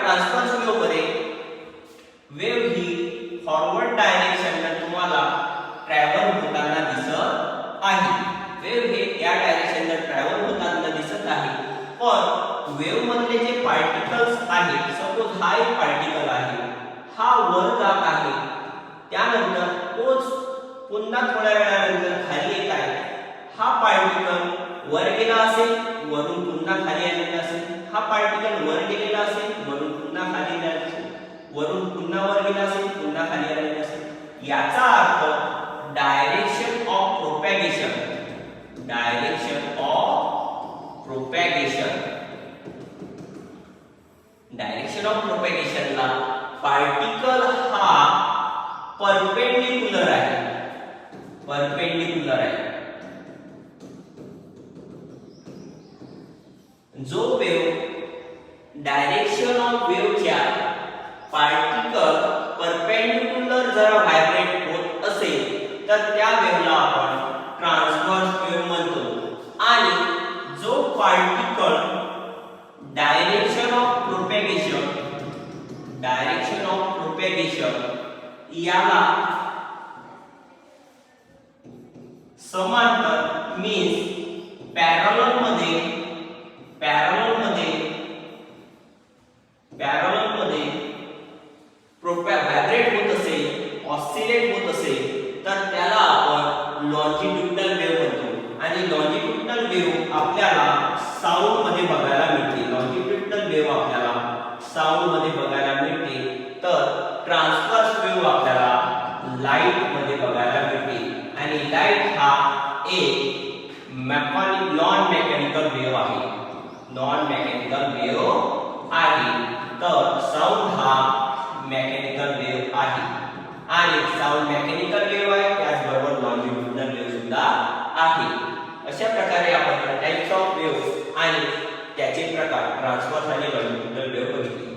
Transverse wave मध्ये wave ही forward डायरेक्शनला तुम्हाला travel होताना दिसत आहे. वेव्ह हे या डायरेक्शनला ट्रॅव्हल होताना दिसत आहे. पण वेव्ह मधले जे पार्टिकल्स आहेत, सपोज हा एक पार्टिकल आहे, हा वर जात आहे, त्यानंतर तोच पुन्हा थोड्या वेळानंतर खाली येत आहे. हा पार्टिकल वर गेला असेल, वरून पुन्हा खाली आलेला असेल. हा पार्टिकल वर गेलेला असेल, वरून पुन्हा खाली आलेला असेल, वरून पुन्हा वर गेला असेल, पुन्हा खाली आलेला असेल. याचा अर्थ direction of propagation, direction of propagation, direction of प्रोपॅगेशनला पार्टिकल हा परपेंडिक्युलर आहे, परपेंडिक्युलर आहे. जो वेव्ह डायरेक्शन ऑफ वेव्हच्या पार्टिकल परपेंडिक्युलर जर व्हायब्रेट होत असेल तर त्या वेव्हला आपण ट्रान्सव्हर्स वेव्ह म्हणतो. आणि जो particle direction of propagation, direction of propagation याला समांतर मीन्स पॅरलल मध्ये व्हायब्रेट होत असेल, ऑसिलेट होत असेल तर त्याला आपण लॉन्जिट्युडिनल वेव्ह म्हणतो. आणि लॉन्जिट्युडिनल वेव्ह आपल्याला साऊंड मध्ये बघायला मिळते, लॉन्जिट्युडिनल वेव्ह आपल्याला साऊंड मध्ये बघायला मिळते. तर ट्रान्सव्हर्स वेव्ह आपल्याला लाईट मध्ये बघायला मिळते. आणि लाईट हा एक नॉन मेकॅनिकल वेव्ह आहे, नॉन मेकॅनिकल वेव्ह आहे. तर साऊंड हा मेकॅनिकल वेव्ह आहे. आणि साऊंड मेकॅनिकल वेव्ह आहे, त्याचबरोबर लॉन्जिट्युडिनल वेव्ह सुद्धा आहे. अशा प्रकारे आपण टाइप्स ऑफ वेव्ह आणि त्याचे प्रकार ट्रान्सव्हर्स आणि लॉन्जिट्युडिनल वेव्ह बघितले.